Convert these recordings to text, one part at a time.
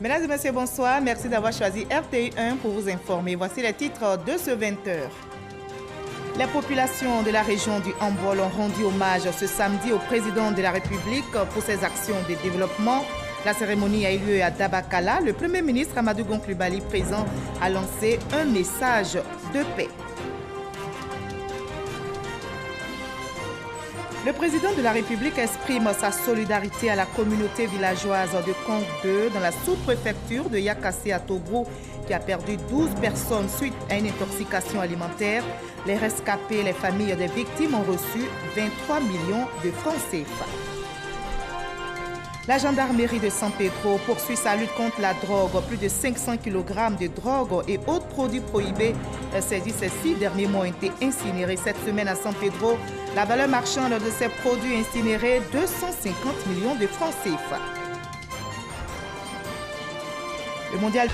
Mesdames et messieurs, bonsoir. Merci d'avoir choisi RTI1 pour vous informer. Voici les titres de ce 20h. Les populations de la région du Hambol ont rendu hommage ce samedi au président de la République pour ses actions de développement. La cérémonie a eu lieu à Dabakala. Le Premier ministre Amadou Gon Coulibaly, présent, a lancé un message de paix. Le président de la République exprime sa solidarité à la communauté villageoise de Kong 2 dans la sous-préfecture de Yakassé à Togo qui a perdu 12 personnes suite à une intoxication alimentaire. Les rescapés et les familles des victimes ont reçu 23 millions de francs CFA. La gendarmerie de San Pedro poursuit sa lutte contre la drogue. Plus de 500 kg de drogue et autres produits prohibés saisis ces 6 derniers mois ont été incinérés cette semaine à San Pedro. La valeur marchande de ces produits incinérés, 250 millions de francs CFA. Le mondial.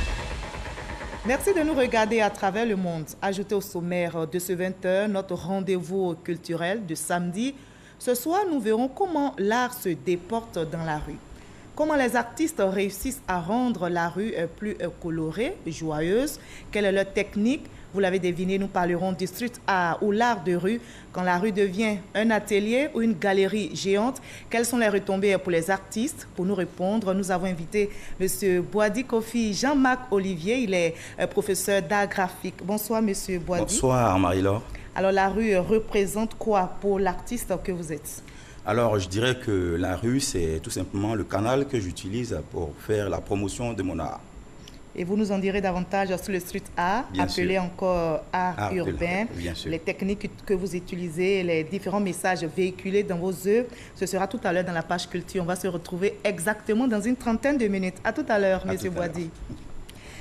Merci de nous regarder à travers le monde. Ajoutez au sommaire de ce 20h notre rendez-vous culturel de samedi. Ce soir, nous verrons comment l'art se déporte dans la rue. Comment les artistes réussissent à rendre la rue plus colorée, joyeuse. Quelle est leur technique? Vous l'avez deviné, nous parlerons du street art ou l'art de rue. Quand la rue devient un atelier ou une galerie géante, quelles sont les retombées pour les artistes? Pour nous répondre, nous avons invité M. Boadi Kofi Jean-Marc Olivier. Il est professeur d'art graphique. Bonsoir, M. Boadi. Bonsoir, Marie-Laure. Alors, la rue représente quoi pour l'artiste que vous êtes? Alors, je dirais que la rue, c'est tout simplement le canal que j'utilise pour faire la promotion de mon art. Et vous nous en direz davantage sur le street art, appelé encore art urbain, les techniques que vous utilisez, les différents messages véhiculés dans vos œuvres. Ce sera tout à l'heure dans la page culture. On va se retrouver exactement dans une trentaine de minutes. À tout à l'heure, M. Boadi.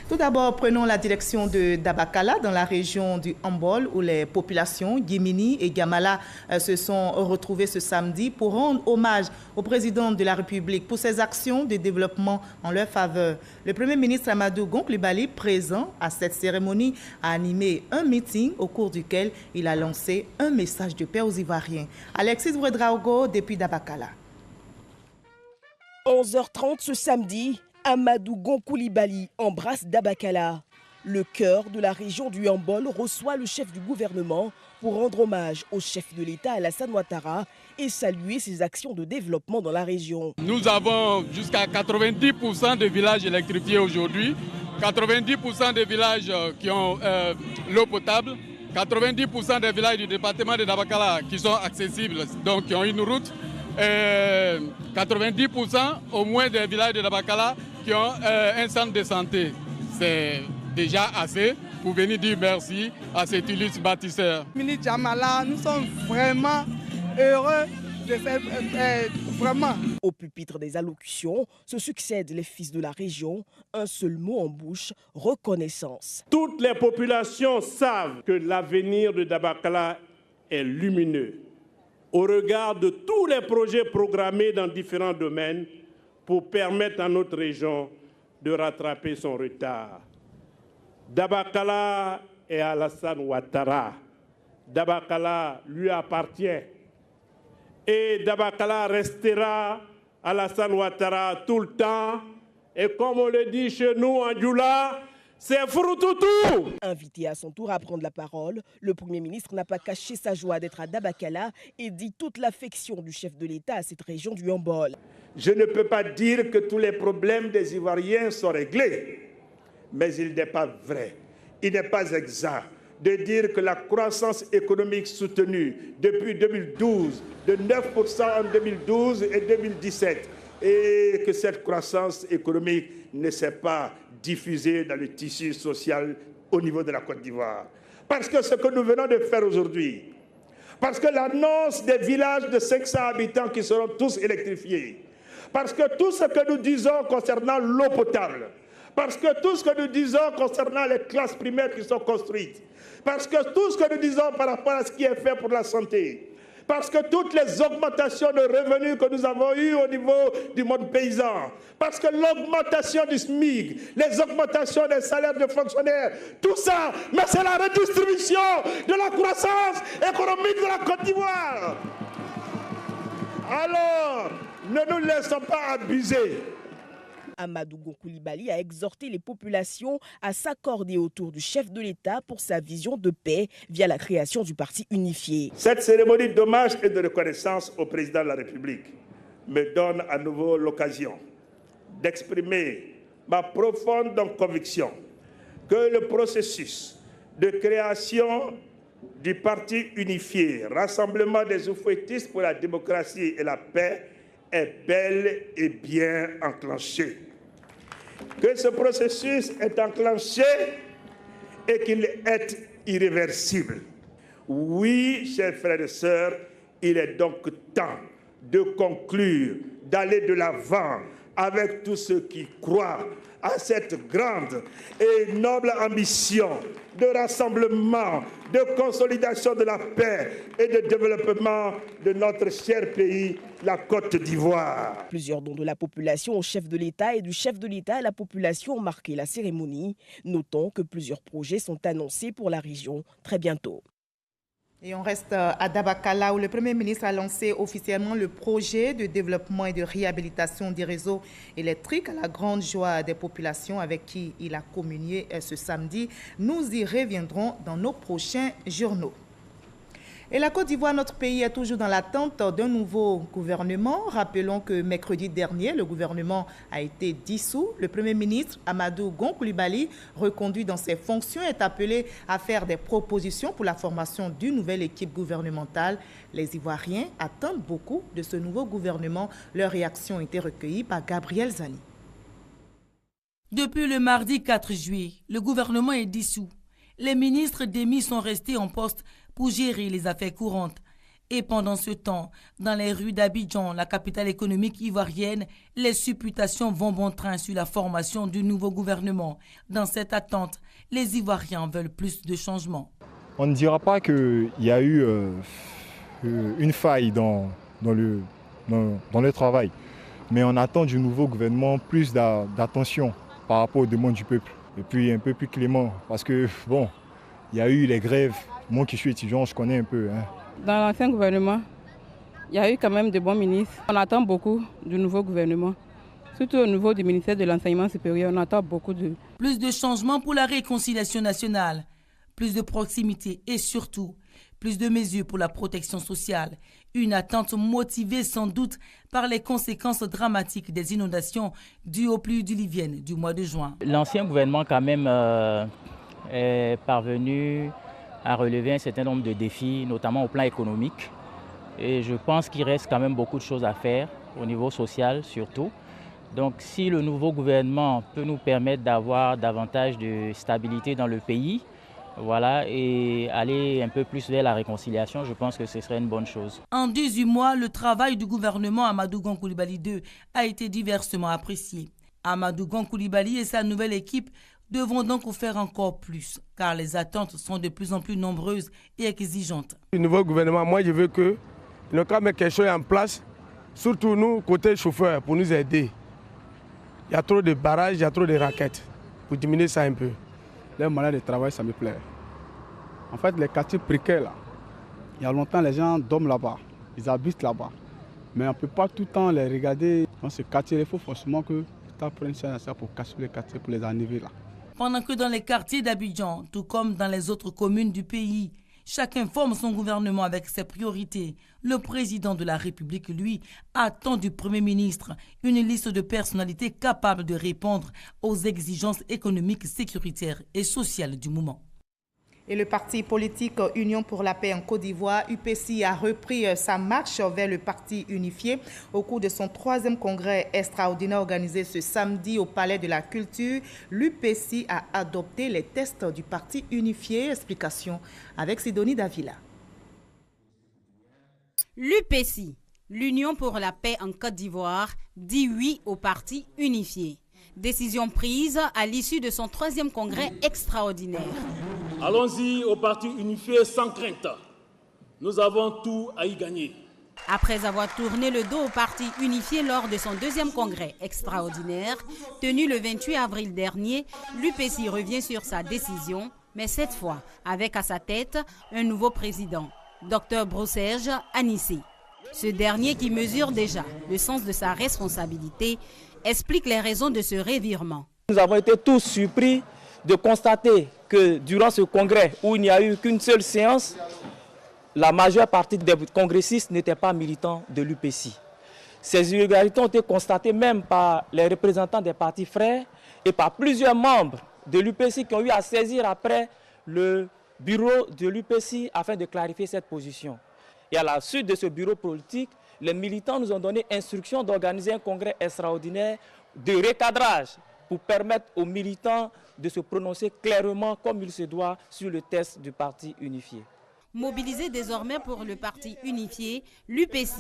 Tout d'abord, prenons la direction de Dabakala, dans la région du Hambol, où les populations Guimini et Gamala se sont retrouvées ce samedi pour rendre hommage au président de la République pour ses actions de développement en leur faveur. Le Premier ministre Amadou Gon Coulibaly, présent à cette cérémonie, a animé un meeting au cours duquel il a lancé un message de paix aux Ivoiriens. Alexis Vouedraogo, depuis Dabakala. 11h30 ce samedi, Amadou Gon Coulibaly embrasse Dabakala. Le cœur de la région du Hambol reçoit le chef du gouvernement pour rendre hommage au chef de l'État Alassane Ouattara et saluer ses actions de développement dans la région. Nous avons jusqu'à 90% de villages électrifiés aujourd'hui, 90% des villages qui ont l'eau potable, 90% des villages du département de Dabakala qui sont accessibles, donc qui ont une route, 90% au moins des villages de Dabakala qui ont un centre de santé. C'est déjà assez pour venir dire merci à cet illustre bâtisseur. Mini Djamala, nous sommes vraiment heureux de faire vraiment. Au pupitre des allocutions se succèdent les fils de la région, un seul mot en bouche, reconnaissance. Toutes les populations savent que l'avenir de Dabakala est lumineux au regard de tous les projets programmés dans différents domaines pour permettre à notre région de rattraper son retard. Dabakala est Alassane Ouattara. Dabakala lui appartient. Et Dabakala restera Alassane Ouattara tout le temps. Et comme on le dit chez nous en Djoula, c'est Froutoutou. Invité à son tour à prendre la parole, le Premier ministre n'a pas caché sa joie d'être à Dabakala et dit toute l'affection du chef de l'État à cette région du Hambol. Je ne peux pas dire que tous les problèmes des Ivoiriens sont réglés, mais il n'est pas vrai, il n'est pas exact de dire que la croissance économique soutenue depuis 2012, de 9% en 2012 et 2017, et que cette croissance économique ne s'est pas diffusée dans le tissu social au niveau de la Côte d'Ivoire. Parce que ce que nous venons de faire aujourd'hui, parce que l'annonce des villages de 500 habitants qui seront tous électrifiés, parce que tout ce que nous disons concernant l'eau potable, parce que tout ce que nous disons concernant les classes primaires qui sont construites, parce que tout ce que nous disons par rapport à ce qui est fait pour la santé, parce que toutes les augmentations de revenus que nous avons eues au niveau du monde paysan, parce que l'augmentation du SMIC, les augmentations des salaires de fonctionnaires, tout ça, mais c'est la redistribution de la croissance économique de la Côte d'Ivoire. Alors, ne nous laissons pas abuser Amadou Gon Coulibaly a exhorté les populations à s'accorder autour du chef de l'État pour sa vision de paix via la création du parti unifié. Cette cérémonie d'hommage et de reconnaissance au président de la République me donne à nouveau l'occasion d'exprimer ma profonde conviction que le processus de création du parti unifié, Rassemblement des oufouettistes pour la démocratie et la paix, est bel et bien enclenché. Que ce processus est enclenché et qu'il est irréversible. Oui, chers frères et sœurs, il est donc temps de conclure, d'aller de l'avant avec tous ceux qui croient à cette grande et noble ambition de rassemblement, de consolidation de la paix et de développement de notre cher pays, la Côte d'Ivoire. Plusieurs dons de la population au chef de l'État et du chef de l'État à la population ont marqué la cérémonie. Notons que plusieurs projets sont annoncés pour la région très bientôt. Et on reste à Dabakala où le Premier ministre a lancé officiellement le projet de développement et de réhabilitation des réseaux électriques à la grande joie des populations avec qui il a communié ce samedi. Nous y reviendrons dans nos prochains journaux. Et la Côte d'Ivoire, notre pays, est toujours dans l'attente d'un nouveau gouvernement. Rappelons que mercredi dernier, le gouvernement a été dissous. Le Premier ministre, Amadou Gon Coulibaly, reconduit dans ses fonctions, est appelé à faire des propositions pour la formation d'une nouvelle équipe gouvernementale. Les Ivoiriens attendent beaucoup de ce nouveau gouvernement. Leur réaction a été recueillie par Gabriel Zani. Depuis le mardi 4 juillet, le gouvernement est dissous. Les ministres démis sont restés en poste pour gérer les affaires courantes. Et pendant ce temps, dans les rues d'Abidjan, la capitale économique ivoirienne, les supputations vont bon train sur la formation du nouveau gouvernement. Dans cette attente, les Ivoiriens veulent plus de changements. On ne dira pas qu'il y a eu une faille dans le travail, mais on attend du nouveau gouvernement plus d'attention par rapport aux demandes du peuple. Et puis un peu plus clément, parce que bon, il y a eu les grèves. Moi qui suis étudiant, je connais un peu. Dans l'ancien gouvernement, il y a eu quand même de bons ministres. On attend beaucoup du nouveau gouvernement. Surtout au niveau du ministère de l'Enseignement supérieur, on attend beaucoup de... Plus de changements pour la réconciliation nationale, plus de proximité et surtout, plus de mesures pour la protection sociale. Une attente motivée sans doute par les conséquences dramatiques des inondations dues aux pluies diluviennes du mois de juin. L'ancien gouvernement quand même est parvenu à relever un certain nombre de défis, notamment au plan économique. Et je pense qu'il reste quand même beaucoup de choses à faire, au niveau social surtout. Donc si le nouveau gouvernement peut nous permettre d'avoir davantage de stabilité dans le pays, voilà, et aller un peu plus vers la réconciliation, je pense que ce serait une bonne chose. En 18 mois, le travail du gouvernement Amadou Gon Coulibaly II a été diversement apprécié. Amadou Gon Coulibaly et sa nouvelle équipe devront donc faire encore plus, car les attentes sont de plus en plus nombreuses et exigeantes. Le nouveau gouvernement, moi je veux que le cas met quelque chose en place, surtout nous, côté chauffeurs, pour nous aider. Il y a trop de barrages, il y a trop de raquettes, pour diminuer ça un peu. Leur manière de travail, ça me plaît. En fait, les quartiers précaires, là, il y a longtemps, les gens dorment là-bas, ils habitent là-bas. Mais on ne peut pas tout le temps les regarder dans ce quartier. Il faut forcément que l'État prenne ça pour casser les quartiers, pour les enlever là. Pendant que dans les quartiers d'Abidjan, tout comme dans les autres communes du pays, chacun forme son gouvernement avec ses priorités. Le président de la République, lui, attend du Premier ministre une liste de personnalités capables de répondre aux exigences économiques, sécuritaires et sociales du moment. Et le parti politique Union pour la paix en Côte d'Ivoire, UPC, a repris sa marche vers le parti unifié au cours de son 3e congrès extraordinaire organisé ce samedi au Palais de la Culture. L'UPC a adopté les tests du parti unifié. Explication avec Sidonie Davila. L'UPC, l'Union pour la paix en Côte d'Ivoire, dit oui au parti unifié. Décision prise à l'issue de son 3e congrès extraordinaire. Allons-y au parti unifié sans crainte. Nous avons tout à y gagner. Après avoir tourné le dos au parti unifié lors de son 2e congrès extraordinaire, tenu le 28 avril dernier, l'UPC revient sur sa décision, mais cette fois avec à sa tête un nouveau président, Dr Brousserge Anissé. Ce dernier qui mesure déjà le sens de sa responsabilité explique les raisons de ce revirement. Nous avons été tous surpris de constater que durant ce congrès où il n'y a eu qu'une seule séance, la majeure partie des congressistes n'étaient pas militants de l'UPC. Ces irrégularités ont été constatées même par les représentants des partis frères et par plusieurs membres de l'UPC qui ont eu à saisir après le bureau de l'UPC afin de clarifier cette position. Et à la suite de ce bureau politique, les militants nous ont donné instruction d'organiser un congrès extraordinaire de recadrage pour permettre aux militants de se prononcer clairement comme il se doit sur le test du parti unifié. Mobilisé désormais pour le parti unifié, l'UPC,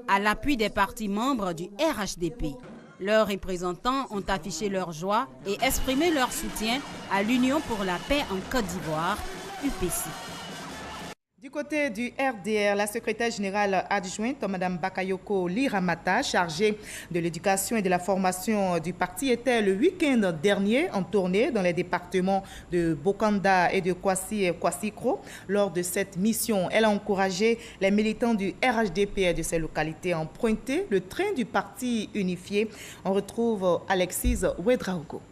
à l'appui des partis membres du RHDP. Leurs représentants ont affiché leur joie et exprimé leur soutien à l'Union pour la paix en Côte d'Ivoire, UPC. Du côté du RDR, la secrétaire générale adjointe, Mme Bakayoko Liramata, chargée de l'éducation et de la formation du parti, était le week-end dernier en tournée dans les départements de Bokanda et de Kwassikro. Lors de cette mission, elle a encouragé les militants du RHDP de ces localités à emprunter le train du parti unifié. On retrouve Alexis Ouedraogo.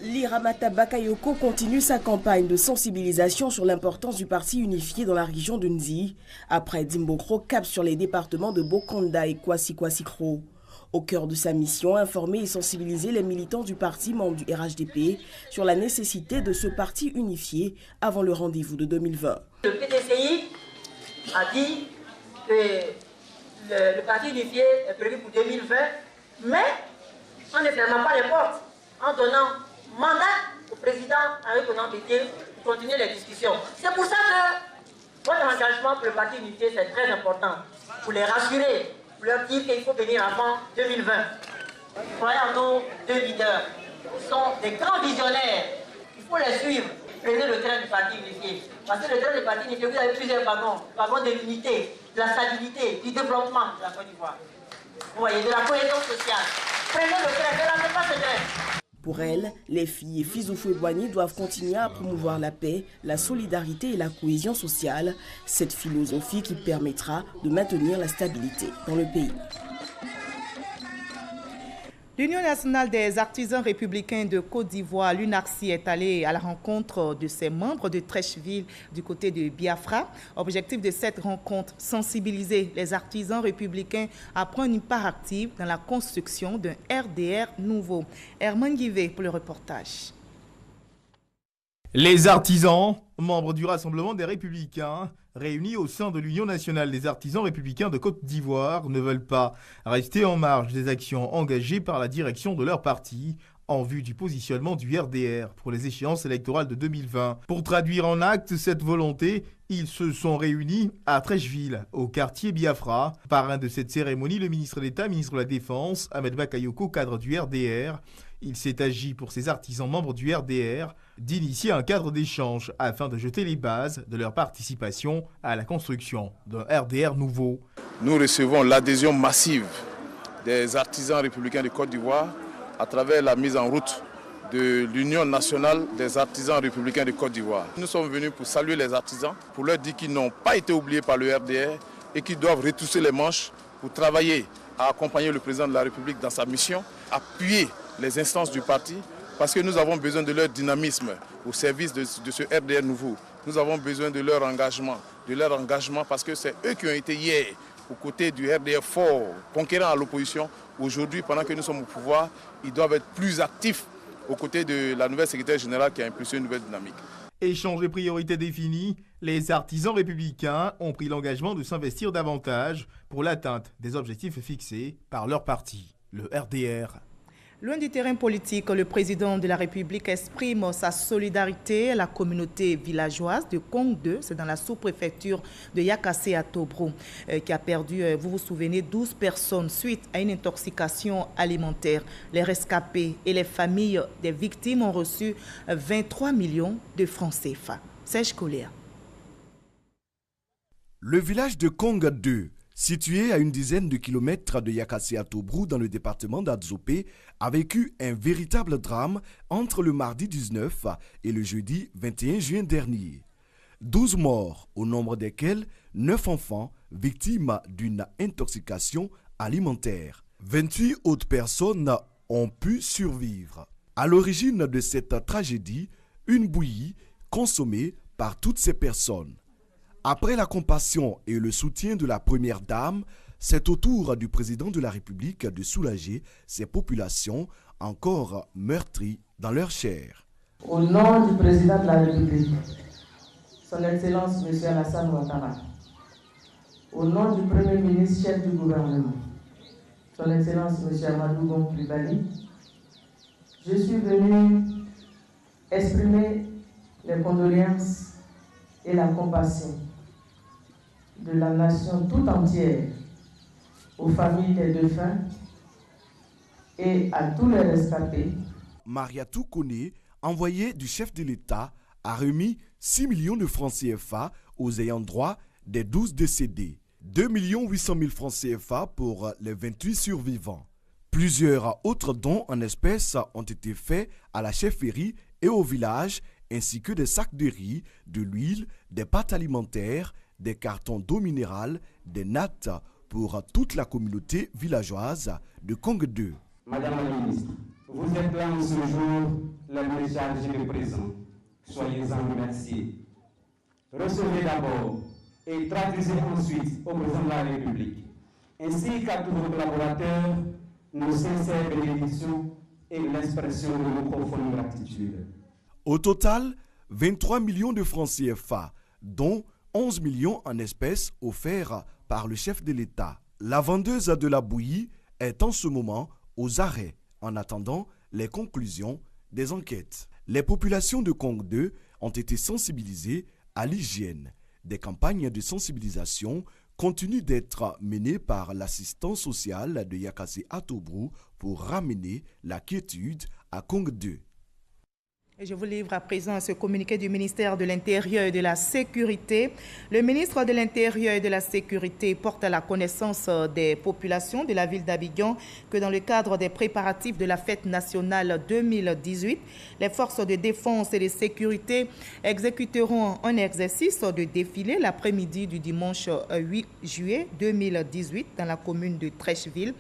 Liramata Bakayoko continue sa campagne de sensibilisation sur l'importance du parti unifié dans la région de Nzi. Après Dimbokro, cap sur les départements de Bokanda et Kwassikro. Au cœur de sa mission, informer et sensibiliser les militants du parti membre du RHDP sur la nécessité de ce parti unifié avant le rendez-vous de 2020. Le PTCI a dit que le parti unifié est prévu pour 2020, mais en ne fermant pas les portes, en donnant mandat au président Henri Konan Bédié pour continuer les discussions. C'est pour ça que votre engagement pour le parti unifié, c'est très important. Pour les rassurer, pour leur dire qu'il faut venir avant 2020. Croyez en nos deux leaders. Ils sont des grands visionnaires. Il faut les suivre. Prenez le train du parti unifié. Parce que le train du parti unifié, vous avez plusieurs wagons. Wagons de l'unité, de la stabilité, du développement de la Côte d'Ivoire. Vous voyez, de la cohésion sociale. Prenez le train, ne ratez pas ce train. Pour elle, les filles et fils d'Oufoué-Boigny doivent continuer à promouvoir la paix, la solidarité et la cohésion sociale, cette philosophie qui permettra de maintenir la stabilité dans le pays. L'Union nationale des artisans républicains de Côte d'Ivoire, l'UNARCI, est allée à la rencontre de ses membres de Trècheville du côté de Biafra. Objectif de cette rencontre, sensibiliser les artisans républicains à prendre une part active dans la construction d'un RDR nouveau. Herman Guivet pour le reportage. Les artisans, membres du Rassemblement des Républicains, réunis au sein de l'Union nationale des artisans républicains de Côte d'Ivoire, ne veulent pas rester en marge des actions engagées par la direction de leur parti en vue du positionnement du RDR pour les échéances électorales de 2020. Pour traduire en actes cette volonté, ils se sont réunis à Trècheville, au quartier Biafra. Parrain de cette cérémonie, le ministre d'État, ministre de la Défense, Ahmed Bakayoko, cadre du RDR. Il s'est agi pour ces artisans membres du RDR d'initier un cadre d'échange afin de jeter les bases de leur participation à la construction d'un RDR nouveau. Nous recevons l'adhésion massive des artisans républicains de Côte d'Ivoire à travers la mise en route de l'Union nationale des artisans républicains de Côte d'Ivoire. Nous sommes venus pour saluer les artisans, pour leur dire qu'ils n'ont pas été oubliés par le RDR et qu'ils doivent retrousser les manches pour travailler à accompagner le président de la République dans sa mission, appuyer les instances du parti, parce que nous avons besoin de leur dynamisme au service de ce RDR nouveau. Nous avons besoin de leur engagement parce que c'est eux qui ont été hier aux côtés du RDR fort, conquérant à l'opposition. Aujourd'hui, pendant que nous sommes au pouvoir, ils doivent être plus actifs aux côtés de la nouvelle secrétaire générale qui a impulsé une nouvelle dynamique. Échange et priorités définies, les artisans républicains ont pris l'engagement de s'investir davantage pour l'atteinte des objectifs fixés par leur parti, le RDR. Loin du terrain politique, le président de la République exprime sa solidarité à la communauté villageoise de Kong 2, c'est dans la sous-préfecture de Yakassé à Tobro, qui a perdu, vous vous souvenez, 12 personnes suite à une intoxication alimentaire. Les rescapés et les familles des victimes ont reçu 23 millions de francs CFA. Serge Coléa. Le village de Kong 2, situé à une dizaine de kilomètres de Yakassé à Tobrou dans le département d'Adzopé, a vécu un véritable drame entre le mardi 19 et le jeudi 21 juin dernier. 12 morts, au nombre desquels 9 enfants victimes d'une intoxication alimentaire. 28 autres personnes ont pu survivre. À l'origine de cette tragédie, une bouillie consommée par toutes ces personnes. Après la compassion et le soutien de la Première Dame, c'est au tour du président de la République de soulager ces populations encore meurtries dans leur chair. Au nom du président de la République, Son Excellence M. Alassane Ouattara, au nom du Premier ministre chef du gouvernement, Son Excellence M. Amadou Gon Coulibaly, je suis venu exprimer les condoléances et la compassion de la nation tout entière aux familles des défunts et à tous les rescapés. Mariatou Kone, envoyé du chef de l'État, a remis 6 millions de francs CFA aux ayants droit des 12 décédés. 2 800 000 francs CFA pour les 28 survivants. Plusieurs autres dons en espèces ont été faits à la chefferie et au village, ainsi que des sacs de riz, de l'huile, des pâtes alimentaires, des cartons d'eau minérale, des nattes pour toute la communauté villageoise de Kong 2. Madame la ministre, vous êtes là en ce jour, la déchargée de présent. Soyez-en remerciés. Recevez d'abord et traduisez ensuite au président de la République, ainsi qu'à tous vos collaborateurs, nos sincères bénédictions et l'expression de nos profondes gratitude. Au total, 23 millions de francs CFA, dont 11 millions en espèces offerts par le chef de l'État. La vendeuse de la bouillie est en ce moment aux arrêts en attendant les conclusions des enquêtes. Les populations de Kong 2 ont été sensibilisées à l'hygiène. Des campagnes de sensibilisation continuent d'être menées par l'assistance sociale de Yakassé Atobrou pour ramener la quiétude à Kong 2. Et je vous livre à présent ce communiqué du ministère de l'Intérieur et de la Sécurité. Le ministre de l'Intérieur et de la Sécurité porte à la connaissance des populations de la ville d'Abidjan que dans le cadre des préparatifs de la fête nationale 2018, les forces de défense et de sécurité exécuteront un exercice de défilé l'après-midi du dimanche 8 juillet 2018 dans la commune de Trècheville.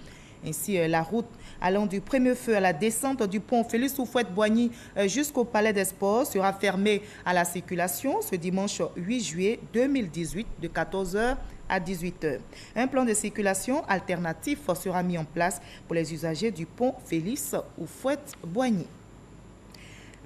Ainsi, la route allant du premier feu à la descente du pont Félix Houphouët-Boigny jusqu'au Palais des Sports sera fermée à la circulation ce dimanche 8 juillet 2018 de 14h à 18h. Un plan de circulation alternatif sera mis en place pour les usagers du pont Félix Houphouët-Boigny.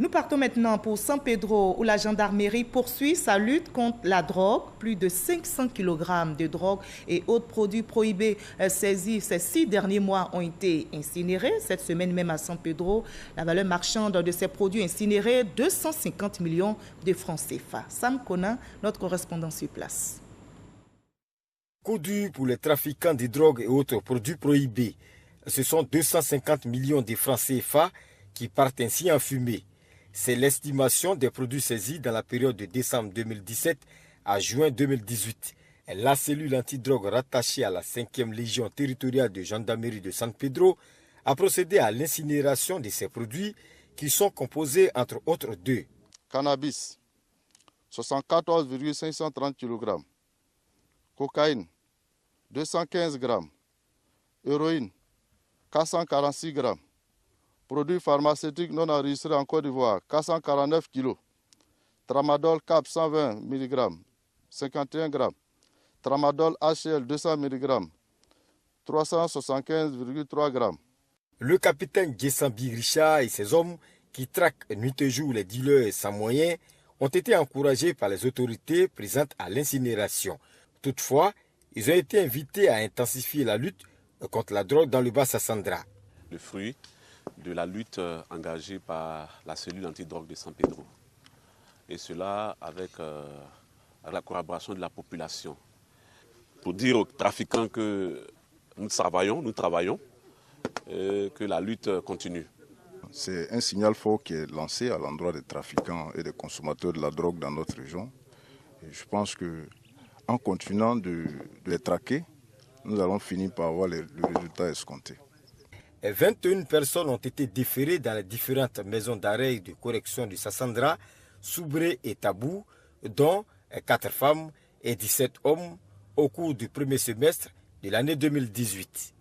Nous partons maintenant pour San Pedro où la gendarmerie poursuit sa lutte contre la drogue. Plus de 500 kg de drogue et autres produits prohibés saisis ces 6 derniers mois ont été incinérés. Cette semaine même à San Pedro, la valeur marchande de ces produits incinérés, 250 millions de francs CFA. Sam Conan, notre correspondant sur place. Coup dur pour les trafiquants de drogue et autres produits prohibés. Ce sont 250 millions de francs CFA qui partent ainsi en fumée. C'est l'estimation des produits saisis dans la période de décembre 2017 à juin 2018. La cellule antidrogue rattachée à la 5e Légion territoriale de gendarmerie de San Pedro a procédé à l'incinération de ces produits qui sont composés entre autres de cannabis, 74,530 kg, cocaïne, 215 g, héroïne, 446 g, produits pharmaceutiques non enregistrés en Côte d'Ivoire, 449 kg. Tramadol CAP 120 mg, 51 g. Tramadol HCl 200 mg, 375,3 g. Le capitaine Gessambi Richard et ses hommes qui traquent nuit et jour les dealers sans moyens ont été encouragés par les autorités présentes à l'incinération. Toutefois, ils ont été invités à intensifier la lutte contre la drogue dans le Bas-Sassandra. Le fruit de la lutte engagée par la cellule antidrogue de San Pedro. Et cela avec la collaboration de la population. Pour dire aux trafiquants que nous travaillons, que la lutte continue. C'est un signal fort qui est lancé à l'endroit des trafiquants et des consommateurs de la drogue dans notre région. Et je pense qu'en continuant de les traquer, nous allons finir par avoir le résultat escompté. 21 personnes ont été déférées dans les différentes maisons d'arrêt et de correction de Sassandra, Soubré et Tabou, dont 4 femmes et 17 hommes au cours du premier semestre de l'année 2018.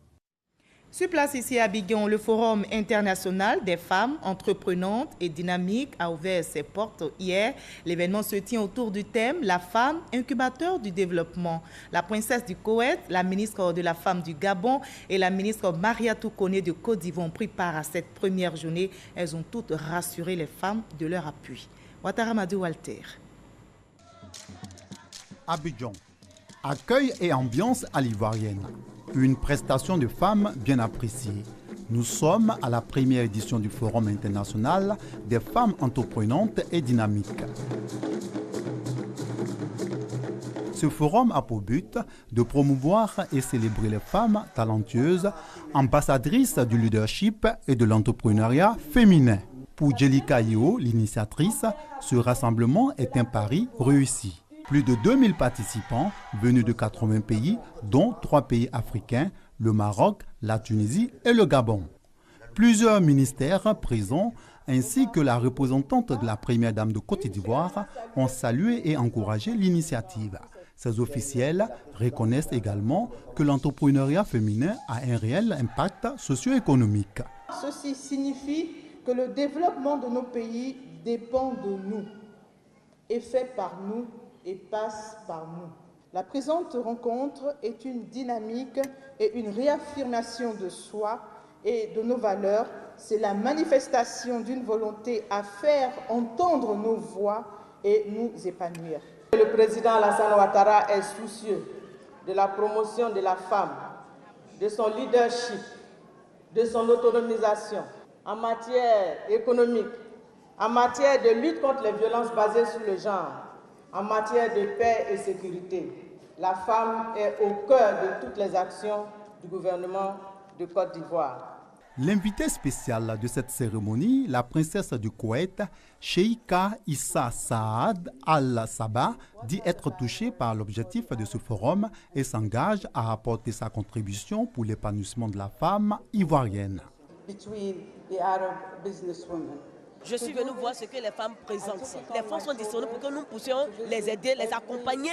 Sur place ici à Abidjan, le Forum international des femmes entreprenantes et dynamiques a ouvert ses portes hier. L'événement se tient autour du thème « La femme, incubateur du développement ». La princesse du Koweït, la ministre de la Femme du Gabon et la ministre Mariatou Koné de Côte d'Ivoire ont pris part à cette première journée. Elles ont toutes rassuré les femmes de leur appui. Ouattara Madou Walter. Abidjan, accueil et ambiance à l'ivoirienne. Une prestation de femmes bien appréciée. Nous sommes à la première édition du Forum international des femmes entreprenantes et dynamiques. Ce forum a pour but de promouvoir et célébrer les femmes talentueuses, ambassadrices du leadership et de l'entrepreneuriat féminin. Pour Jelika Yeo, l'initiatrice, ce rassemblement est un pari réussi. Plus de 2000 participants venus de 80 pays, dont 3 pays africains, le Maroc, la Tunisie et le Gabon. Plusieurs ministères présents, ainsi que la représentante de la première dame de Côte d'Ivoire, ont salué et encouragé l'initiative. Ces officiels reconnaissent également que l'entrepreneuriat féminin a un réel impact socio-économique. Ceci signifie que le développement de nos pays dépend de nous, est fait par nous et passe par nous. La présente rencontre est une dynamique et une réaffirmation de soi et de nos valeurs. C'est la manifestation d'une volonté à faire entendre nos voix et nous épanouir. Le président Alassane Ouattara est soucieux de la promotion de la femme, de son leadership, de son autonomisation en matière économique, en matière de lutte contre les violences basées sur le genre, en matière de paix et sécurité. La femme est au cœur de toutes les actions du gouvernement de Côte d'Ivoire. L'invité spécial de cette cérémonie, la princesse du Koweït, Cheikha Issa Saad Al-Sabah, dit être touchée par l'objectif de ce forum et s'engage à apporter sa contribution pour l'épanouissement de la femme ivoirienne. Je suis venue voir ce que les femmes présentent. Les fonds sont disponibles pour que nous puissions les aider, les accompagner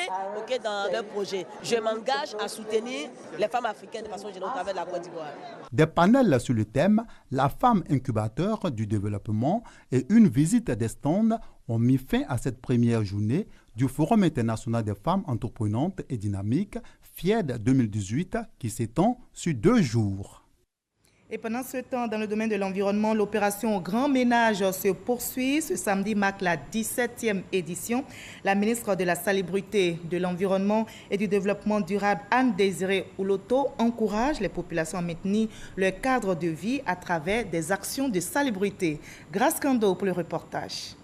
dans leurs projets. Je m'engage à soutenir les femmes africaines de façon générale à travers la Côte d'Ivoire. Des panels sur le thème « La femme incubateur du développement » et une visite des stands ont mis fin à cette première journée du Forum international des femmes entreprenantes et dynamiques FIED 2018 qui s'étend sur 2 jours. Et pendant ce temps, dans le domaine de l'environnement, l'opération Grand Ménage se poursuit. Ce samedi marque la 17e édition. La ministre de la Salubrité, de l'Environnement et du Développement durable, Anne-Désirée Ouloto, encourage les populations à maintenir leur cadre de vie à travers des actions de salubrité. Grâce Kando pour le reportage.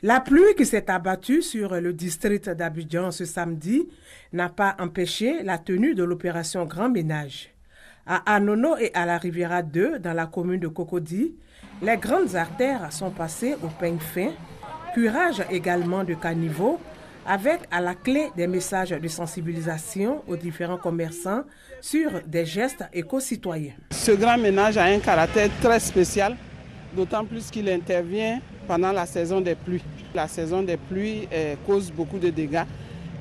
La pluie qui s'est abattue sur le district d'Abidjan ce samedi n'a pas empêché la tenue de l'opération Grand Ménage. À Anono et à la Riviera 2, dans la commune de Cocody, les grandes artères sont passées au peigne fin, curage également de caniveaux, avec à la clé des messages de sensibilisation aux différents commerçants sur des gestes éco-citoyens. Ce grand ménage a un caractère très spécial, d'autant plus qu'il intervient pendant la saison des pluies. La saison des pluies cause beaucoup de dégâts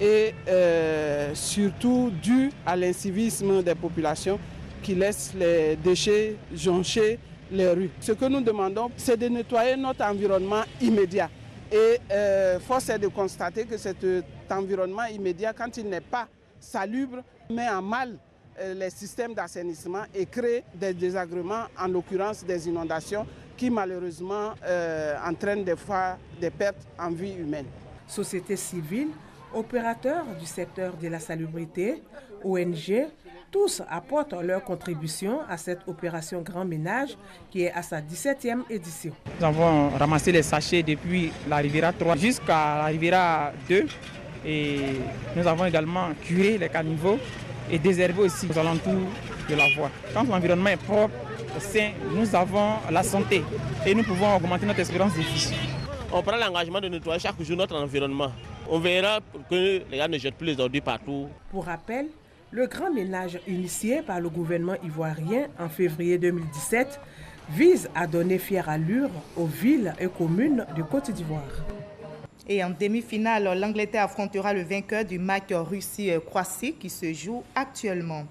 et surtout dû à l'incivisme des populations qui laissent les déchets joncher les rues. Ce que nous demandons, c'est de nettoyer notre environnement immédiat. Et force est de constater que cet environnement immédiat, quand il n'est pas salubre, met en mal les systèmes d'assainissement et crée des désagréments, en l'occurrence des inondations, qui malheureusement entraînent des fois des pertes en vie humaine. Société civile, opérateurs du secteur de la salubrité, ONG, tous apportent leur contribution à cette opération Grand Ménage qui est à sa 17e édition. Nous avons ramassé les sachets depuis la Riviera 3 jusqu'à la Riviera 2 et nous avons également curé les caniveaux et désherbé aussi aux alentours de la voie. Quand l'environnement est propre, sain, nous avons la santé et nous pouvons augmenter notre espérance de vie. On prend l'engagement de nettoyer chaque jour notre environnement. On verra que les gars ne jettent plus les ordures partout. Pour rappel, le grand ménage initié par le gouvernement ivoirien en février 2017 vise à donner fière allure aux villes et communes de Côte d'Ivoire. Et en demi-finale, l'Angleterre affrontera le vainqueur du match Russie-Croatie qui se joue actuellement.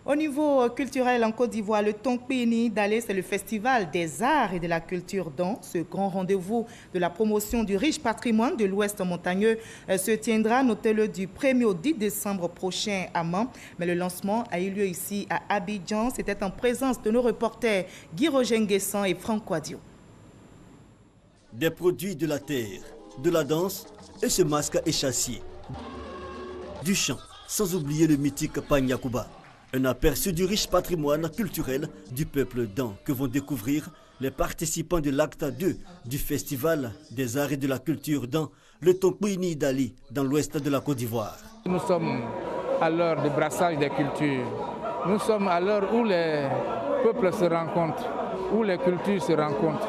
Au niveau culturel en Côte d'Ivoire, le Tonkpi Ini Dale, c'est le festival des arts et de la culture dont ce grand rendez-vous de la promotion du riche patrimoine de l'Ouest montagneux se tiendra, notez-le, du 1er au 10 décembre prochain à Mans. Mais le lancement a eu lieu ici à Abidjan. C'était en présence de nos reporters Guy Roger-Nguessan et Franck Quadio. Des produits de la terre, de la danse et ce masque échassier. Du chant, sans oublier le mythique Pagnakuba. Un aperçu du riche patrimoine culturel du peuple Dan que vont découvrir les participants de l'acte 2 du Festival des arts et de la culture Dan, le Tonkpi Ini Dale, dans l'ouest de la Côte d'Ivoire. Nous sommes à l'heure du brassage des cultures. Nous sommes à l'heure où les peuples se rencontrent, où les cultures se rencontrent.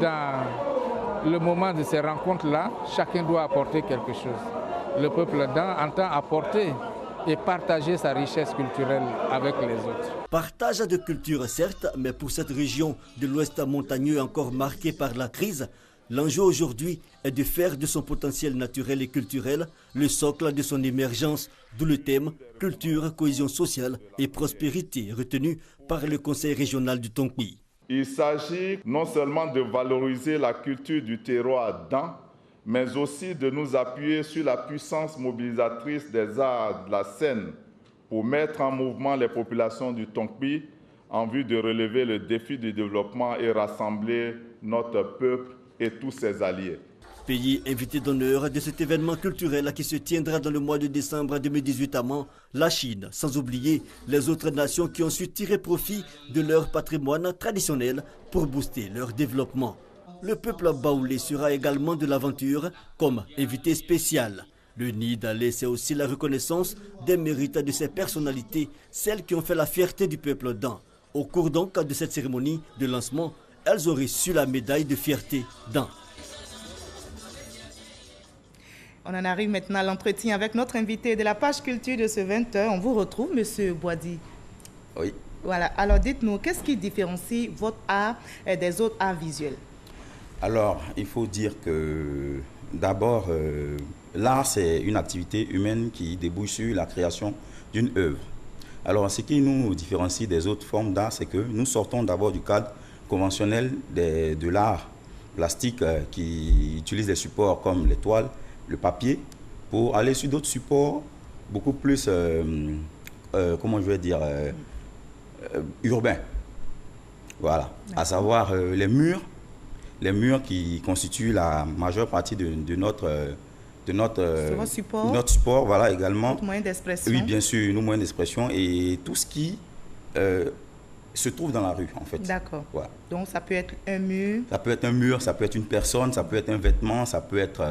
Dans le moment de ces rencontres-là, chacun doit apporter quelque chose. Le peuple Dan entend apporter et partager sa richesse culturelle avec les autres. Partage de culture certes, mais pour cette région de l'Ouest montagneux encore marquée par la crise, l'enjeu aujourd'hui est de faire de son potentiel naturel et culturel le socle de son émergence, d'où le thème culture, cohésion sociale et prospérité retenu par le Conseil régional du Tonkpi. Il s'agit non seulement de valoriser la culture du terroir Dan, mais aussi de nous appuyer sur la puissance mobilisatrice des arts de la scène pour mettre en mouvement les populations du Tonkpi en vue de relever le défi du développement et rassembler notre peuple et tous ses alliés. Pays invité d'honneur de cet événement culturel qui se tiendra dans le mois de décembre 2018 à Mans, la Chine, sans oublier les autres nations qui ont su tirer profit de leur patrimoine traditionnel pour booster leur développement. Le peuple baoulé sera également de l'aventure comme invité spécial. Le Ini Dale, c'est aussi la reconnaissance des mérites de ces personnalités, celles qui ont fait la fierté du peuple Dan. Au cours donc de cette cérémonie de lancement, elles auraient reçu la médaille de fierté Dan. On en arrive maintenant à l'entretien avec notre invité de la page culture de ce 20h. On vous retrouve, Monsieur Boadi. Oui. Voilà. Alors, dites-nous, qu'est-ce qui différencie votre art des autres arts visuels? Alors, il faut dire que d'abord, l'art, c'est une activité humaine qui débouche sur la création d'une œuvre. Alors, ce qui nous différencie des autres formes d'art, c'est que nous sortons d'abord du cadre conventionnel de l'art plastique qui utilise des supports comme les toiles, le papier, pour aller sur d'autres supports beaucoup plus, comment je vais dire, urbains. Voilà, à savoir les murs qui constituent la majeure partie de notre support, voilà, également. Notre moyen d'expression. Oui, bien sûr, nos moyens d'expression et tout ce qui se trouve dans la rue, en fait. D'accord. Voilà. Donc, ça peut être un mur. Ça peut être un mur, ça peut être une personne, ça peut être un vêtement, ça peut être...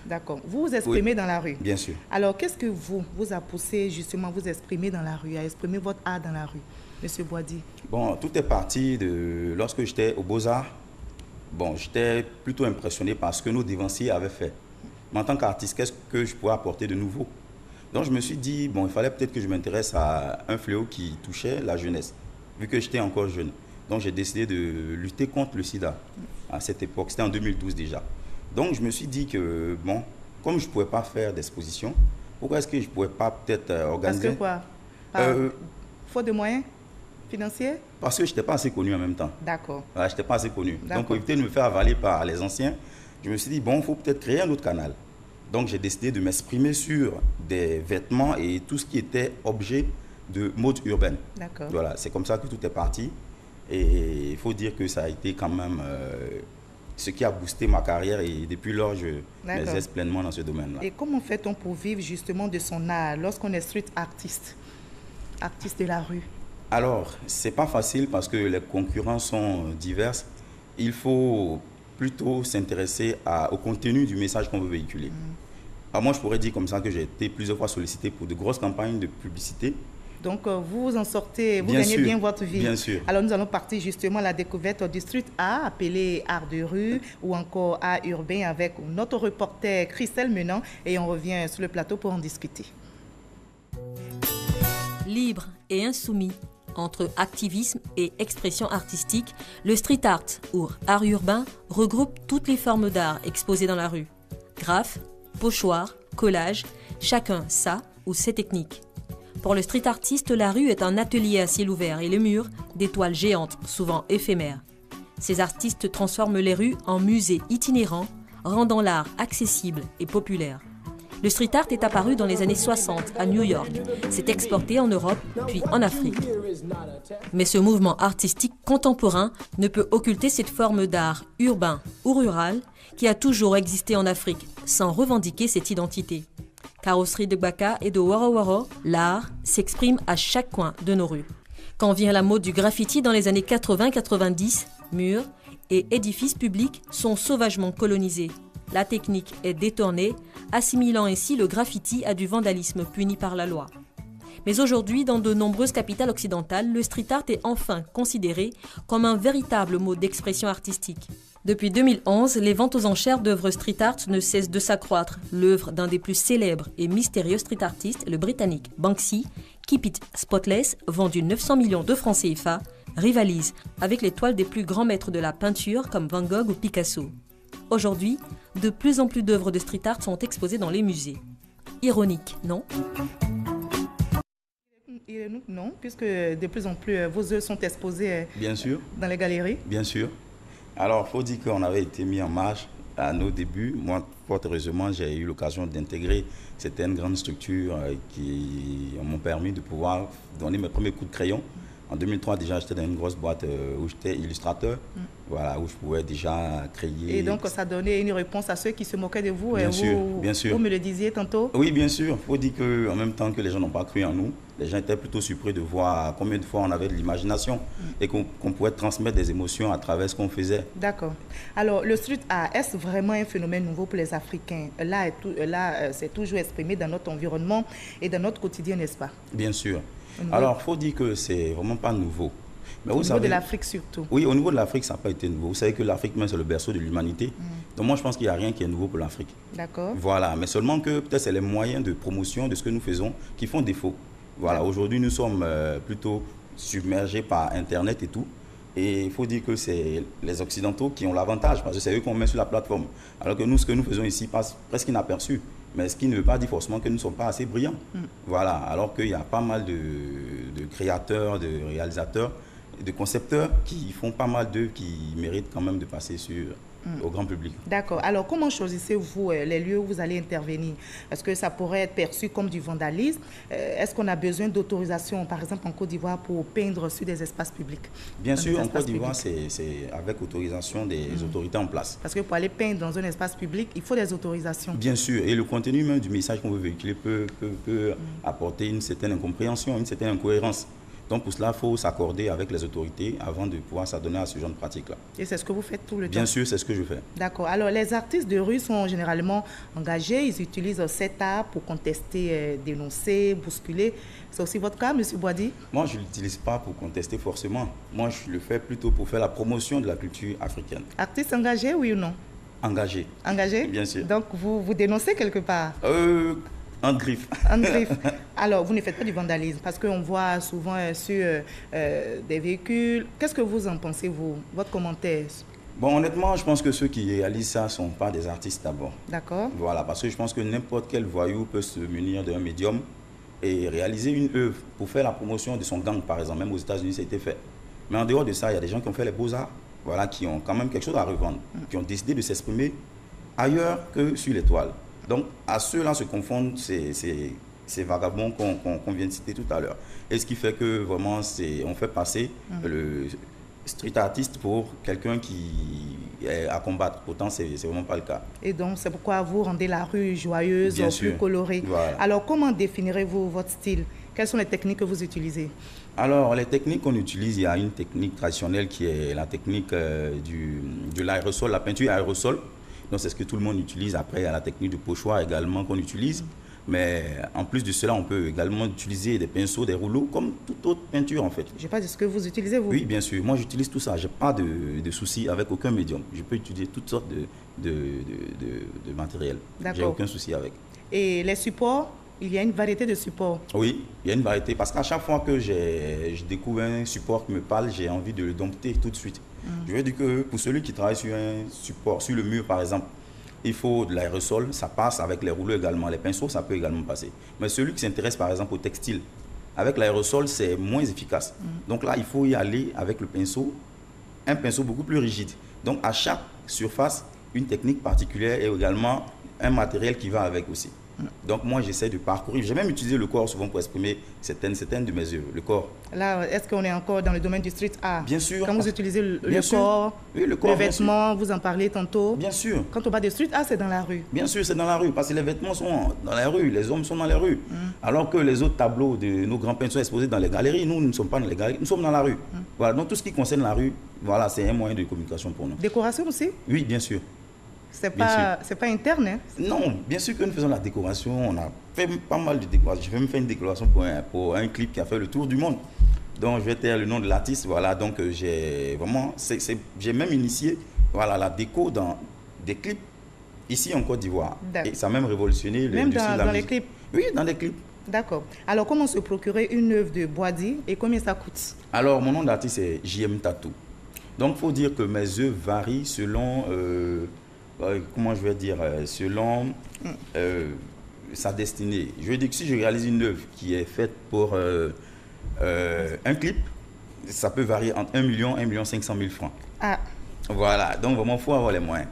D'accord. Vous vous exprimez dans la rue. Bien sûr. Alors, qu'est-ce que vous a poussé justement à vous exprimer dans la rue, à exprimer votre art dans la rue, Monsieur Boadi? Bon, tout est parti de... Lorsque j'étais au Beaux-Arts, bon, j'étais plutôt impressionné par ce que nos devanciers avaient fait. Mais en tant qu'artiste, qu'est-ce que je pourrais apporter de nouveau? Donc, je me suis dit, bon, il fallait peut-être que je m'intéresse à un fléau qui touchait la jeunesse, vu que j'étais encore jeune. Donc, j'ai décidé de lutter contre le sida à cette époque. C'était en 2012 déjà. Donc, je me suis dit que, bon, comme je ne pouvais pas faire d'exposition, pourquoi est-ce que je ne pouvais pas peut-être organiser... Parce que quoi? Faute de moyens financiers? Parce que je n'étais pas assez connu en même temps. D'accord. Voilà, je n'étais pas assez connu. Donc, pour éviter de me faire avaler par les anciens, je me suis dit, bon, il faut peut-être créer un autre canal. Donc, j'ai décidé de m'exprimer sur des vêtements et tout ce qui était objet de mode urbaine. D'accord. Voilà, c'est comme ça que tout est parti. Et il faut dire que ça a été quand même ce qui a boosté ma carrière et depuis lors, je m'exerce pleinement dans ce domaine-là. Et comment fait-on pour vivre justement de son art lorsqu'on est street artiste de la rue? Alors, c'est pas facile parce que les concurrents sont divers. Il faut plutôt s'intéresser au contenu du message qu'on veut véhiculer. Alors moi, je pourrais dire comme ça que j'ai été plusieurs fois sollicité pour de grosses campagnes de publicité. Donc, vous en sortez, vous gagnez bien votre vie. Bien sûr. Alors, nous allons partir justement à la découverte du street art, appelé art de rue ou encore art urbain avec notre reporter Christelle Menant et on revient sur le plateau pour en discuter. Libre et insoumis, entre activisme et expression artistique, le street art ou art urbain regroupe toutes les formes d'art exposées dans la rue. Graphes, pochoirs, collages, chacun sa ou ses techniques. Pour le street artiste, la rue est un atelier à ciel ouvert et les murs, des toiles géantes, souvent éphémères. Ces artistes transforment les rues en musées itinérants, rendant l'art accessible et populaire. Le street art est apparu dans les années 60 à New York, s'est exporté en Europe puis en Afrique. Mais ce mouvement artistique contemporain ne peut occulter cette forme d'art urbain ou rural qui a toujours existé en Afrique sans revendiquer cette identité. Car au Street de Gbaka et de Woro Woro, l'art s'exprime à chaque coin de nos rues. Quand vient la mode du graffiti dans les années 80-90, murs et édifices publics sont sauvagement colonisés. La technique est détournée, assimilant ainsi le graffiti à du vandalisme puni par la loi. Mais aujourd'hui, dans de nombreuses capitales occidentales, le street art est enfin considéré comme un véritable mode d'expression artistique. Depuis 2011, les ventes aux enchères d'œuvres street art ne cessent de s'accroître. L'œuvre d'un des plus célèbres et mystérieux street artistes, le britannique Banksy, Keep It Spotless, vendu 900 millions de francs CFA, rivalise avec les toiles des plus grands maîtres de la peinture comme Van Gogh ou Picasso. Aujourd'hui, de plus en plus d'œuvres de street art sont exposées dans les musées. Ironique, non ? Non, puisque de plus en plus vos œuvres sont exposées Bien sûr. Dans les galeries. Bien sûr. Alors, il faut dire qu'on avait été mis en marche à nos débuts. Moi, fort heureusement, j'ai eu l'occasion d'intégrer certaines grandes structures qui m'ont permis de pouvoir donner mes premiers coups de crayon. En 2003, déjà, j'étais dans une grosse boîte où j'étais illustrateur, voilà, où je pouvais déjà créer. Et donc, ça donnait une réponse à ceux qui se moquaient de vous. Bien sûr, bien sûr. Vous me le disiez tantôt. Oui, bien sûr. Il faut dire qu'en même temps que les gens n'ont pas cru en nous, les gens étaient plutôt surpris de voir combien de fois on avait de l'imagination et qu'on pouvait transmettre des émotions à travers ce qu'on faisait. D'accord. Alors, le street art, est-ce vraiment un phénomène nouveau pour les Africains? Là, c'est toujours exprimé dans notre environnement et dans notre quotidien, n'est-ce pas? Bien sûr. Alors, il faut dire que c'est vraiment pas nouveau. Mais au niveau de l'Afrique surtout. Oui, au niveau de l'Afrique, ça n'a pas été nouveau. Vous savez que l'Afrique, même, c'est le berceau de l'humanité. Donc moi, je pense qu'il n'y a rien qui est nouveau pour l'Afrique. D'accord. Voilà, mais seulement que peut-être c'est les moyens de promotion de ce que nous faisons qui font défaut. Voilà, aujourd'hui, nous sommes plutôt submergés par Internet et tout. Et il faut dire que c'est les Occidentaux qui ont l'avantage, parce que c'est eux qu'on met sur la plateforme. Alors que nous, ce que nous faisons ici passe presque inaperçu. Mais ce qui ne veut pas dire forcément que nous ne sommes pas assez brillants. Voilà, alors qu'il y a pas mal de créateurs, de réalisateurs, de concepteurs qui font pas mal d'œuvres qui méritent quand même de passer au grand public. D'accord. Alors, comment choisissez-vous les lieux où vous allez intervenir? Est-ce que ça pourrait être perçu comme du vandalisme? Est-ce qu'on a besoin d'autorisation, par exemple en Côte d'Ivoire, pour peindre sur des espaces publics? Bien sûr, en Côte d'Ivoire, c'est avec autorisation des autorités en place. Parce que pour aller peindre dans un espace public, il faut des autorisations. Bien sûr, et le contenu même du message qu'on veut véhiculer peut apporter une certaine incompréhension, une certaine incohérence. Donc pour cela, il faut s'accorder avec les autorités avant de pouvoir s'adonner à ce genre de pratique-là. Et c'est ce que vous faites tout le temps? Bien sûr, c'est ce que je fais. D'accord. Alors les artistes de rue sont généralement engagés, ils utilisent cet art pour contester, dénoncer, bousculer. C'est aussi votre cas, M. Boadi? Moi, je ne l'utilise pas pour contester forcément. Moi, je le fais plutôt pour faire la promotion de la culture africaine. Artiste engagé, oui ou non? Engagé. Engagé? Bien sûr. Donc vous dénoncez quelque part? En griffe. En griffe. Alors, vous ne faites pas du vandalisme parce qu'on voit souvent sur des véhicules. Qu'est-ce que vous en pensez, vous? Votre commentaire? Bon, honnêtement, je pense que ceux qui réalisent ça ne sont pas des artistes d'abord. D'accord. Voilà, parce que je pense que n'importe quel voyou peut se munir d'un médium et réaliser une œuvre pour faire la promotion de son gang, par exemple. Même aux États-Unis, ça a été fait. Mais en dehors de ça, il y a des gens qui ont fait les beaux-arts, voilà, qui ont quand même quelque chose à revendre, qui ont décidé de s'exprimer ailleurs que sur les toiles. Donc, à ceux-là se confondent ces vagabonds qu'on vient de citer tout à l'heure. Et ce qui fait que vraiment, on fait passer le street artiste pour quelqu'un qui est à combattre. Pourtant, ce n'est vraiment pas le cas. Et donc, c'est pourquoi vous rendez la rue joyeuse, plus colorée. Voilà. Alors, comment définirez-vous votre style? Quelles sont les techniques que vous utilisez? Alors, les techniques qu'on utilise, il y a une technique traditionnelle qui est la technique de l'aérosol, la peinture aérosol. Donc, c'est ce que tout le monde utilise. Après, il y a la technique du pochoir également qu'on utilise. Mais en plus de cela, on peut également utiliser des pinceaux, des rouleaux, comme toute autre peinture en fait. Je ne sais pas de ce que vous utilisez, vous? Oui, bien sûr. Moi, j'utilise tout ça. Je n'ai pas de souci avec aucun médium. Je peux utiliser toutes sortes de matériel. J'ai aucun souci avec. Et les supports? Il y a une variété de supports? Oui, il y a une variété. Parce qu'à chaque fois que je découvre un support qui me parle, j'ai envie de le dompter tout de suite. Je veux dire que pour celui qui travaille sur un support, sur le mur par exemple, il faut de l'aérosol, ça passe avec les rouleaux également. Les pinceaux, ça peut également passer. Mais celui qui s'intéresse par exemple au textile, Avec l'aérosol, c'est moins efficace. Donc là, il faut y aller avec le pinceau, un pinceau beaucoup plus rigide. Donc à chaque surface, une technique particulière et également un matériel qui va avec aussi. Donc moi, j'essaie de parcourir. J'ai même utilisé le corps souvent pour exprimer certaines de mes œuvres, le corps. Là, est-ce qu'on est encore dans le domaine du street art? Bien sûr. Quand vous utilisez le corps, oui, le vêtement, vous en parlez tantôt. Bien sûr. Quand on parle de street art, c'est dans la rue. Bien sûr, c'est dans la rue, parce que les vêtements sont dans la rue, les hommes sont dans les rues. Alors que les autres tableaux de nos grands peintres sont exposés dans les galeries, nous ne sommes pas dans les galeries, nous sommes dans la rue. Voilà, donc tout ce qui concerne la rue, voilà, c'est un moyen de communication pour nous. Décoration aussi? Oui, bien sûr. C'est pas interne, hein? Non, bien sûr que nous faisons la décoration. On a fait pas mal de décorations. J'ai même fait une décoration pour un clip qui a fait le tour du monde. Donc, je vais taire le nom de l'artiste. Voilà, donc j'ai vraiment... j'ai même initié la déco dans des clips ici en Côte d'Ivoire. Et ça a même révolutionné l'industrie de la musique. Dans les clips? Oui, dans les clips. D'accord. Alors, comment se procurer une œuvre de Boadi et combien ça coûte? Alors, mon nom d'artiste est JM Tattoo. Donc, il faut dire que mes œuvres varient selon... comment je vais dire, selon sa destinée. Je veux dire que si je réalise une œuvre qui est faite pour un clip, ça peut varier entre 1 million et 1 500 000 francs. Ah. Voilà, donc vraiment, il faut avoir les moyens.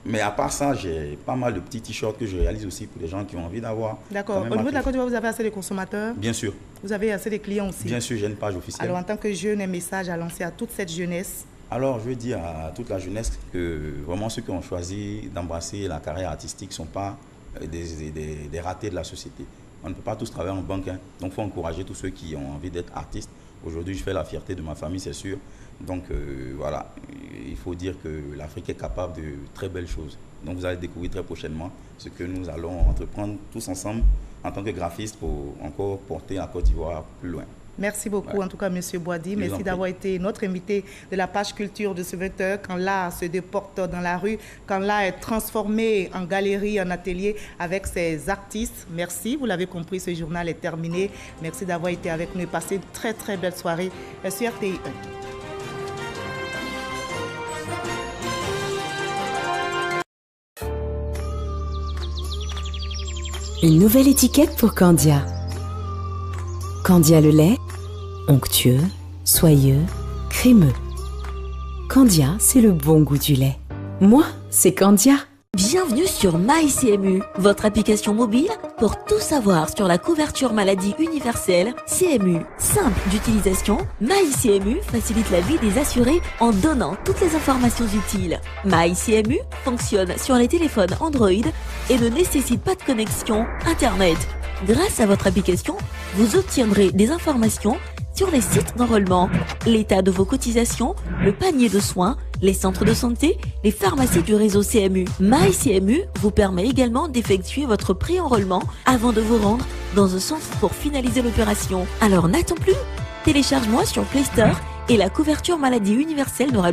Mais à part ça, j'ai pas mal de petits t-shirts que je réalise aussi pour les gens qui ont envie d'avoir. D'accord. Au niveau de la Côte d'Ivoire, vous avez assez de consommateurs? Bien sûr. Vous avez assez de clients aussi? Bien sûr, j'ai une page officielle. Alors, en tant que jeune, un message à lancer à toute cette jeunesse? Alors, je veux dire à toute la jeunesse que vraiment ceux qui ont choisi d'embrasser la carrière artistique ne sont pas des ratés de la société. On ne peut pas tous travailler en banque, hein. Donc il faut encourager tous ceux qui ont envie d'être artistes. Aujourd'hui, je fais la fierté de ma famille, c'est sûr. Donc voilà, il faut dire que l'Afrique est capable de très belles choses. Donc vous allez découvrir très prochainement ce que nous allons entreprendre tous ensemble en tant que graphistes pour encore porter la Côte d'Ivoire plus loin. Merci beaucoup, en tout cas, M. Boadi. Merci d'avoir été notre invité de la page culture de ce 20h. Quand l'art se déporte dans la rue, quand l'art est transformé en galerie, en atelier avec ses artistes. Merci, vous l'avez compris, ce journal est terminé. Merci d'avoir été avec nous et passé une très, très belle soirée sur RTI 1. Une nouvelle étiquette pour Candia. Candia le lait, onctueux, soyeux, crémeux. Candia, c'est le bon goût du lait. Moi, c'est Candia. Bienvenue sur MyCMU, votre application mobile pour tout savoir sur la couverture maladie universelle CMU. Simple d'utilisation, MyCMU facilite la vie des assurés en donnant toutes les informations utiles. MyCMU fonctionne sur les téléphones Android et ne nécessite pas de connexion Internet. Grâce à votre application, vous obtiendrez des informations sur les sites d'enrôlement, l'état de vos cotisations, le panier de soins, les centres de santé, les pharmacies du réseau CMU. MyCMU vous permet également d'effectuer votre pré-enrôlement avant de vous rendre dans un centre pour finaliser l'opération. Alors n'attends plus, télécharge-moi sur Play Store et la couverture maladie universelle n'aura